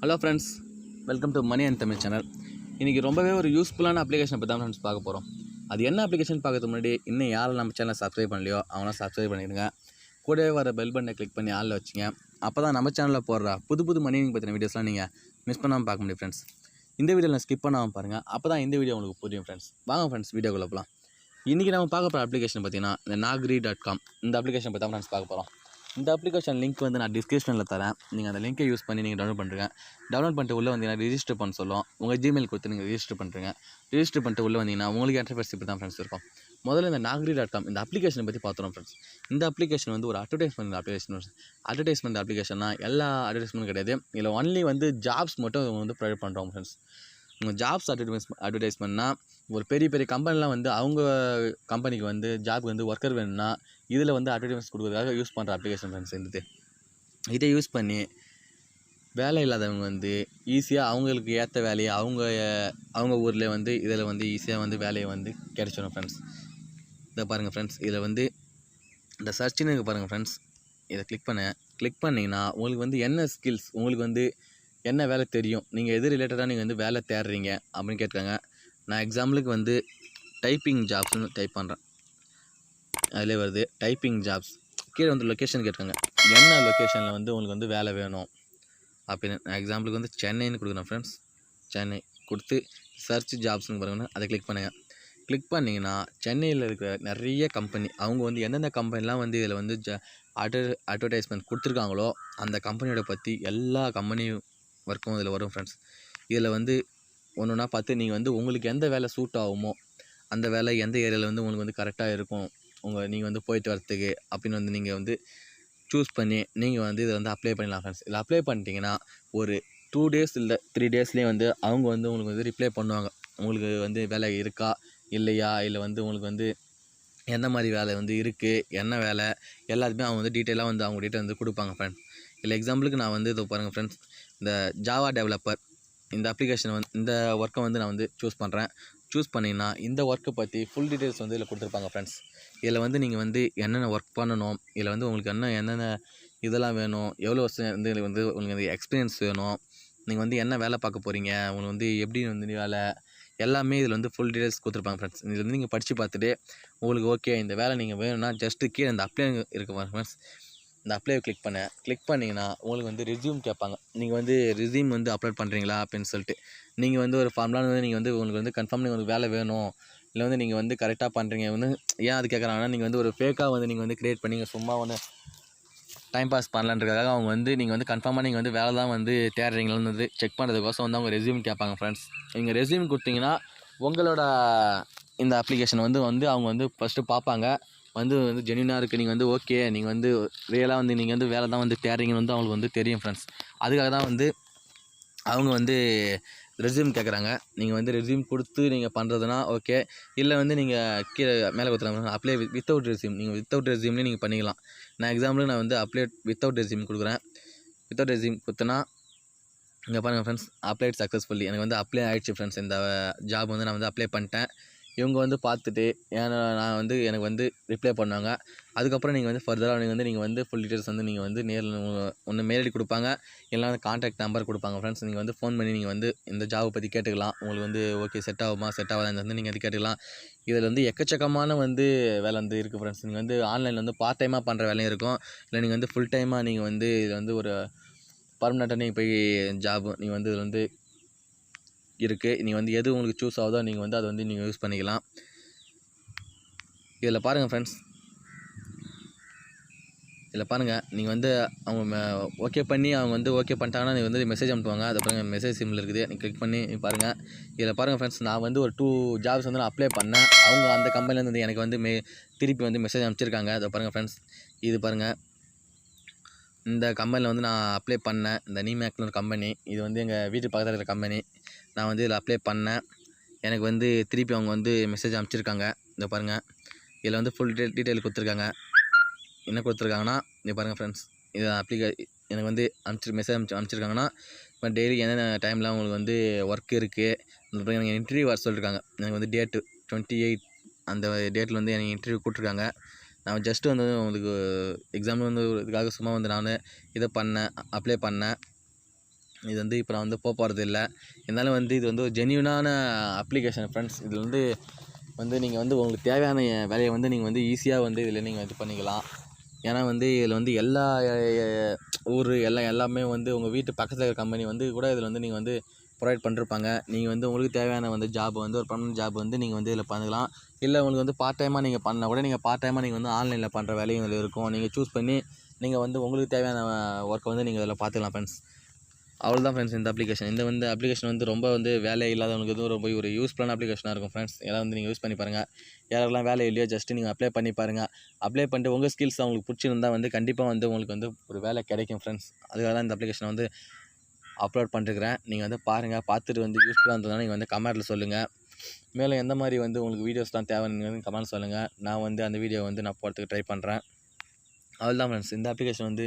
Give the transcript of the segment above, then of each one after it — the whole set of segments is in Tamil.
Hello friends, welcome to money and Tamil channel. இன்றைக்கி ரொம்பவே ஒரு யூஸ்ஃபுல்லான அப்ளிகேஷனை பற்றி தான் ஃப்ரெண்ட்ஸ் பார்க்க போகிறோம். அது என்ன அப்ளிகேஷன் பார்க்கறதுக்கு முன்னாடி இன்னும் யாரும் நம்ம சேனலை சப்ஸ்கிரைப் பண்ணலையோ அவங்களாம் சப்ஸ்கிரைப் பண்ணிடுங்க. கூடவே வர பெல் பட்டனை கிளிக் பண்ணி ஆளில் வச்சுங்க. அப்போ தான் நம்ம சேனலில் போடுற புது மணிங்க பற்றின வீடியோஸ்லாம் நீங்கள் மிஸ் பண்ணாமல் பார்க்க முடியும் ஃப்ரெண்ட்ஸ். இந்த வீடியோவில் ஸ்கிப் பண்ணாமல் பாருங்கள், அப்போ தான் இந்த வீடியோ உங்களுக்கு புரியும் ஃப்ரெண்ட்ஸ். வாங்க ஃப்ரெண்ட்ஸ், வீடியோக்குள்ளே போகலாம். இன்றைக்கி நம்ம பார்க்க போகிற அப்ளிகேஷன் பார்த்தீங்கன்னா இந்த naukri.com இந்த அப்ளிகேஷன் பற்றி தான் ஃப்ரெண்ட்ஸ் பார்க்க போகிறோம். இந்த அப்ளிகேஷன் லிங்க் வந்து நான் டிஸ்கிரிப்ஷனில் தரேன். நீங்கள் அந்த லிங்கை யூஸ் பண்ணி நீங்கள் டவுன்லோட் பண்ணுறீங்க. டவுன்லோட் பண்ணிட்டு உள்ளே வந்தீங்கன்னா ரிஜிஸ்டர் பண்ண சொல்லும். உங்கள் ஜிமெயில் கொடுத்து நீங்கள் ரிஜிஸ்டர் பண்ணுறீங்க. ரிஜிஸ்டர் பண்ணிட்டு உள்ளே வந்தீங்கன்னா உங்களுக்கு இன்டர்ஃபேஸ் இப்படி தான் ஃப்ரெண்ட்ஸ் இருக்கும். முதல்ல இந்த naukri.com இந்த அப்ளிகேஷனை பற்றி பார்த்துறோம் ஃப்ரெண்ட்ஸ். இந்த அப்ளிகேஷன் வந்து ஒரு அட்வர்டைஸ்மெண்ட் அப்ளிகேஷன்னா எல்லா அட்வர்டைஸ்மெண்ட்டும் கிடையாது. இதில் ஒன்லி வந்து ஜாப்ஸ் மட்டும் வந்து ப்ரொவைட் பண்ணுறோம் ஃப்ரெண்ட்ஸ். உங்கள் ஜாப்ஸ் அட்வர்டைஸ்மெண்ட்னா ஒரு பெரிய கம்பெனிலாம் வந்து அவங்க கம்பெனிக்கு வந்து ஜாப்க்கு வந்து ஒர்க்கர் வேணும்னா இதில் வந்து அட்வர்டைஸ்மெண்ட் கொடுக்குறதுக்காக யூஸ் பண்ணுற அப்ளிகேஷன் ஃப்ரெண்ட்ஸ். இதை யூஸ் பண்ணி வேலை இல்லாதவங்க வந்து ஈஸியாக அவங்களுக்கு ஏற்ற வேலையை அவங்க ஊரில் வந்து இதில் வந்து ஈஸியாக வந்து வேலையை வந்து கிடைச்சிடும் ஃப்ரெண்ட்ஸ். இதை பாருங்கள் ஃப்ரெண்ட்ஸ், இதில் வந்து இந்த சர்ச்னு பாருங்கள் ஃப்ரெண்ட்ஸ். இதை கிளிக் பண்ணிங்கன்னா உங்களுக்கு வந்து என்ன ஸ்கில்ஸ், உங்களுக்கு வந்து என்ன வேலை தெரியும், நீங்கள் எது ரிலேட்டடாக நீங்கள் வந்து வேலை தேடுறீங்க அப்படின்னு கேட்காங்க. நான் எக்ஸாம்பிளுக்கு வந்து டைப்பிங் ஜாப்ஸ்னு டைப் பண்ணுறேன். அதிலே வருது டைப்பிங் ஜாப்ஸ். கீழே வந்து லொக்கேஷன் கேட்காங்க, என்ன லொக்கேஷனில் வந்து உங்களுக்கு வந்து வேலை வேணும் அப்படின்னு. நான் எக்ஸாம்பிளுக்கு வந்து சென்னைன்னு கொடுக்குறேன் ஃப்ரெண்ட்ஸ். சென்னை கொடுத்து சர்ச் ஜாப்ஸ்னு பாருங்கன்னா அதை கிளிக் பண்ணிங்கன்னா சென்னையில் இருக்கிற நிறைய கம்பெனி அவங்க வந்து எந்தெந்த கம்பெனிலாம் வந்து இதில் வந்து அட்வர்டைஸ்மெண்ட் கொடுத்துருக்காங்களோ அந்த கம்பெனியோட பற்றி எல்லா கம்பெனியும் ஒர்க்கும் இதில் வரும் ஃப்ரெண்ட்ஸ். இதில் வந்து ஒன்றுனா பார்த்து நீங்கள் வந்து உங்களுக்கு எந்த வேலை சூட் ஆகுமோ அந்த வேலை எந்த ஏரியாவில் வந்து உங்களுக்கு வந்து கரெக்டாக இருக்கும் நீங்கள் வந்து போயிட்டு வரத்துக்கு அப்படின்னு வந்து நீங்கள் வந்து சூஸ் பண்ணி நீங்கள் வந்து இதை வந்து அப்ளை பண்ணலாம் ஃப்ரெண்ட்ஸ். இதில் அப்ளை பண்ணிட்டீங்கன்னா ஒரு 2 days இல்லை 3 daysலேயே வந்து அவங்க வந்து உங்களுக்கு வந்து ரிப்ளை பண்ணுவாங்க. உங்களுக்கு வந்து வேலை இருக்கா இல்லையா, இல்லை வந்து உங்களுக்கு வந்து எந்த மாதிரி வேலை வந்து இருக்குது, என்ன வேலை எல்லாத்துமே அவங்க வந்து டீட்டெயிலாக வந்து அவங்க டீட்டெயில் வந்து கொடுப்பாங்க ஃப்ரெண்ட்ஸ். இல்லை எக்ஸாம்பிளுக்கு நான் வந்து இதை பாருங்கள் ஃப்ரெண்ட்ஸ், இந்த ஜாவா டெவலப்பர் இந்த அப்ளிகேஷன் வந்து இந்த ஒர்க்கை வந்து நான் வந்து சூஸ் பண்ணிங்கன்னா இந்த ஒர்க்கை பற்றி ஃபுல் டீட்டெயில்ஸ் வந்து இதில் கொடுத்துருப்பாங்க ஃப்ரெண்ட்ஸ். இதில் வந்து நீங்கள் வந்து என்னென்ன ஒர்க் பண்ணணும், இதில் வந்து உங்களுக்கு என்னென்ன இதெல்லாம் வேணும், எவ்வளோ வருஷம் வந்து உங்களுக்கு வந்து எக்ஸ்பீரியன்ஸ் வேணும், நீங்கள் வந்து என்ன வேலை பார்க்க போகிறீங்க, உங்களுக்கு வந்து எப்படி வந்து வேலை எல்லாமே இதில் வந்து ஃபுல் டீட்டெயில்ஸ் கொடுத்துருப்பாங்க ஃப்ரெண்ட்ஸ். இதில் வந்து நீங்கள் படித்து பார்த்துட்டு உங்களுக்கு ஓகே இந்த வேலை நீங்கள் வேணும்னா ஜஸ்ட்டு கீழே இந்த அப்ளை இருக்குது ஃப்ரெண்ட்ஸ். இந்த அப்ளையை கிளிக் பண்ணிங்கன்னா உங்களுக்கு வந்து ரெஸ்யூம் கேட்பாங்க. நீங்கள் வந்து ரெஸ்யூம் வந்து அப்லோட் பண்ணுறீங்களா அப்படின்னு சொல்லிட்டு நீங்கள் வந்து ஒரு ஃபார்ம்லாம் வந்து நீங்கள் வந்து உங்களுக்கு வந்து கன்ஃபார்ம் உங்களுக்கு வேலை வேணும், இல்லை வந்து நீங்கள் வந்து கரெக்டாக பண்ணுறீங்க வந்து ஏன் அது கேட்குறாங்கன்னா நீங்கள் வந்து ஒரு ஃபேக்காக வந்து நீங்கள் வந்து க்ரியேட் பண்ணி சும்மா ஒன்று டைம் பாஸ் பண்ணலான்றதுக்காக அவங்க வந்து நீங்கள் வந்து கன்ஃபார்மாக நீங்கள் வந்து வேலை தான் வந்து தேடுறீங்களான்னு வந்து செக் பண்ணுறதுக்கோசம் வந்து அவங்க ரெஸ்யூம் கேட்பாங்க ஃப்ரெண்ட்ஸ். நீங்கள் ரெஸ்யூம் கொடுத்தீங்கன்னா உங்களோட இந்த அப்ளிகேஷன் வந்து அவங்க வந்து ஃபஸ்ட்டு பார்ப்பாங்க. வந்து ஜென்யூனாக இருக்குது, நீங்கள் வந்து ஓகே நீங்கள் வந்து ரியலாக வந்து நீங்கள் வந்து வேலை தான் வந்து தேடுறீங்கன்னு வந்து அவங்களுக்கு வந்து தெரியும் ஃப்ரெண்ட்ஸ். அதுக்காக தான் வந்து அவங்க வந்து ரெஸ்யூம் கேட்குறாங்க. நீங்கள் வந்து ரெஸ்யூம் கொடுத்து நீங்கள் பண்ணுறதுனா ஓகே, இல்லை வந்து நீங்கள் கீழே மேலே கொடுத்துறாங்க அப்ளை வித்தவுட் ரெஸ்யூம். நீங்கள் வித்தவுட் ரெஸ்யூம்லேயே நீங்கள் பண்ணிக்கலாம். நான் எக்ஸாம்பிளுக்கு நான் வந்து அப்ளை வித்தவுட் ரெஸ்யூம் கொடுக்குறேன். வித்தவுட் ரெஸ்யூம் கொடுத்தனா இங்கே பாருங்கள் ஃப்ரெண்ட்ஸ், அப்ளைட் சக்ஸஸ்ஃபுல்லி எனக்கு வந்து அப்ளை ஆகிடுச்சு ஃப்ரெண்ட்ஸ். இந்த ஜாப் வந்து நான் வந்து அப்ளை பண்ணிட்டேன். இவங்க வந்து பார்த்துட்டு நான் வந்து எனக்கு வந்து ரிப்ளை பண்ணுவாங்க. அதுக்கப்புறம் நீங்கள் வந்து ஃபர்தராக நீங்கள் வந்து ஃபுல் டீட்டெயில்ஸ் வந்து நீங்கள் வந்து நேரில் ஒன்று மெயில் ஐடி கொடுப்பாங்க, இல்லைனா வந்து கான்டாக்ட் நம்பர் கொடுப்பாங்க ஃப்ரெண்ட்ஸ். நீங்கள் வந்து ஃபோன் பண்ணி நீங்கள் வந்து இந்த ஜாபை பற்றி கேட்டுக்கலாம். உங்களுக்கு வந்து ஓகே செட் ஆகுமா செட் ஆகாது வந்து நீங்கள் அது கேட்டுக்கலாம். இதில் வந்து எக்கச்சக்கமான வந்து வேலை வந்து இருக்குது ஃப்ரெண்ட்ஸ். நீங்கள் வந்து ஆன்லைனில் வந்து பார்ட் டைமாக பண்ணுற வேலையும் இருக்கும், இல்லை நீங்கள் வந்து ஃபுல் டைமாக நீங்கள் வந்து இதில் வந்து ஒரு பர்மனெண்ட்டாக நீங்கள் போய் ஜாப் நீங்கள் வந்து இதில் வந்து இருக்குது. நீங்கள் வந்து எது உங்களுக்கு சூஸ் ஆகுதோ நீங்கள் வந்து அதை வந்து நீங்கள் யூஸ் பண்ணிக்கலாம். இதில் பாருங்கள் ஃப்ரெண்ட்ஸ், இதில் பாருங்கள் நீங்கள் வந்து அவங்க ஓகே பண்ணி அவங்க வந்து ஓகே பண்ணிட்டாங்கன்னா நீங்கள் வந்து மெசேஜ் அனுப்புவாங்க. அதை பாருங்கள் மெசேஜ் சிம்பிள் இருக்குது, நீங்கள் கிளிக் பண்ணி பாருங்கள். இதில் பாருங்கள் ஃப்ரெண்ட்ஸ், நான் வந்து ஒரு 2 ஜாப்ஸ் வந்து நான் அப்ளை பண்ணேன். அவங்க அந்த கம்பெனிலேருந்து வந்து எனக்கு வந்து திருப்பி வந்து மெசேஜ் அனுப்பிச்சிருக்காங்க. அதை பாருங்கள் ஃப்ரெண்ட்ஸ், இது பாருங்கள் இந்த கம்பெனியில் வந்து நான் அப்ளை பண்ணேன். இந்த நீமேக்னு ஒரு கம்பெனி, இது வந்து எங்கள் வீட்டு பக்கத்தில் இருக்கிற கம்பெனி. நான் வந்து இதில் அப்ளை பண்ணேன். எனக்கு வந்து திருப்பி அவங்க வந்து மெசேஜ் அனுப்பிச்சிருக்காங்க. இதை பாருங்கள், இதில் வந்து ஃபுல் டீட்டெயில் கொடுத்துருக்காங்க. என்ன கொடுத்துருக்காங்கன்னா இங்கே பாருங்கள் ஃப்ரெண்ட்ஸ், இது எனக்கு வந்து மெசேஜ் அனுப்பிச்சிருக்காங்கன்னா இப்போ டெய்லி என்னென்ன டைமில் உங்களுக்கு வந்து ஒர்க் இருக்குது, எனக்கு இன்டர்வியூ வர சொல்லியிருக்காங்க. எனக்கு வந்து டேட்டு 28 அந்த டேட்டில் வந்து எனக்கு இன்டர்வியூ கூப்பிட்ருக்காங்க. நான் ஜஸ்ட்டு வந்து உங்களுக்கு எக்ஸாம்பிள் வந்து இதுக்காக சும்மா வந்து நான் இதை அப்ளை பண்ணேன். இது வந்து இப்போ நான் வந்து போகிறது இல்லை. இருந்தாலும் வந்து இது வந்து ஒரு ஜென்யூனான அப்ளிகேஷன் ஃப்ரெண்ட்ஸ். இதில் வந்து நீங்கள் வந்து உங்களுக்கு தேவையான வேலையை வந்து நீங்கள் வந்து ஈஸியாக வந்து இதில் நீங்கள் இது பண்ணிக்கலாம். ஏன்னா வந்து இதில் வந்து எல்லா ஊர் எல்லாமே வந்து உங்கள் வீட்டு பக்கத்தில் இருக்கிற கம்பெனி வந்து கூட இதில் வந்து நீங்கள் வந்து ப்ரொவைட் பண்ணிருப்பாங்க. நீங்கள் வந்து உங்களுக்கு தேவையான வந்து ஜாப் வந்து ஒரு பர்மனெண்ட் ஜாப் வந்து நீங்கள் வந்து இதில் பண்ணலாம். இல்லை உங்களுக்கு வந்து பார்ட் டைமாக நீங்கள் பண்ணால் கூட நீங்கள் பார்ட் டைமாக நீங்கள் வந்து ஆன்லைனில் பண்ணுற வேலையும் இதில் இருக்கும். நீங்கள் சூஸ் பண்ணி நீங்கள் வந்து உங்களுக்கு தேவையான ஒர்க்கை வந்து நீங்கள் இதில் பார்த்துக்கலாம் ஃப்ரெண்ட்ஸ். அவ்வளோதான் ஃப்ரெண்ட்ஸ் இந்த அப்ளிகேஷன். இந்த வந்து அப்ளிகேஷன் வந்து ரொம்ப வந்து வேலை இல்லாதவங்களுக்கு வந்து ரொம்ப ஒரு யூஸ்ஃபுல்லான அப்ளிகேஷனாக இருக்கும் ஃப்ரெண்ட்ஸ். எல்லாம் வந்து நீங்கள் யூஸ் பண்ணி பாருங்கள். யாரெல்லாம் வேலை இல்லையோ ஜஸ்ட்டு நீங்கள் அப்ளை பண்ணி பாருங்கள். அப்ளை பண்ணிட்டு உங்கள் ஸ்கில்ஸ் அவங்களுக்கு பிடிச்சிருந்தா வந்து கண்டிப்பாக வந்து உங்களுக்கு வந்து ஒரு வேலை கிடைக்கும் ஃப்ரெண்ட்ஸ். அதுக்காக தான் இந்த அப்ளிகேஷனை வந்து அப்லோட் பண்ணிருக்கிறேன். நீங்கள் வந்து பாருங்கள். பார்த்துட்டு வந்து யூஸ்ஃபுல்லாக இருந்ததுனா நீங்கள் வந்து கமெண்ட்டில் சொல்லுங்கள். மேலும் எந்த மாதிரி வந்து உங்களுக்கு வீடியோஸ்லாம் தேவைன்னு கமெண்ட் சொல்லுங்கள். நான் வந்து அந்த வீடியோ வந்து நான் போகிறதுக்கு ட்ரை பண்ணுறேன். அவ்வளோதான் ஃப்ரெண்ட்ஸ். இந்த அப்ளிகேஷன் வந்து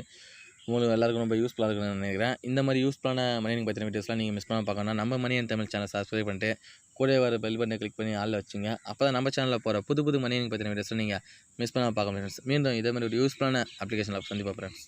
உங்களுக்கு எல்லாருக்கும் ரொம்ப யூஸ்ஃபுல்லாக இருக்குன்னு நினைக்கிறேன். இந்த மாதிரி யூஸ்ஃபுல்லான மணி ஏர்னிங் பற்றின வீடியோஸ்லாம் நீங்கள் மிஸ் பண்ணாமல் பார்க்கணும்னா நம்ம money earning Tamil channel subscribe பண்ணிட்டு கூட வர பெல் பட்டனை கிளிக் பண்ணி ஆளில் வச்சுங்க. அப்போ தான் நம்ம சேனலில் போகிற புது மணி ஏர்னிங் பற்றின வீடியோஸ்லாம் நீங்கள் மிஸ் பண்ணாமல் பார்க்க முடியும். மீண்டும் இதே மாதிரி ஒரு யூஸ்ஃபுல்லான அப்ளிகேஷனில் சந்திப்போம் ஃப்ரெண்ட்ஸ்.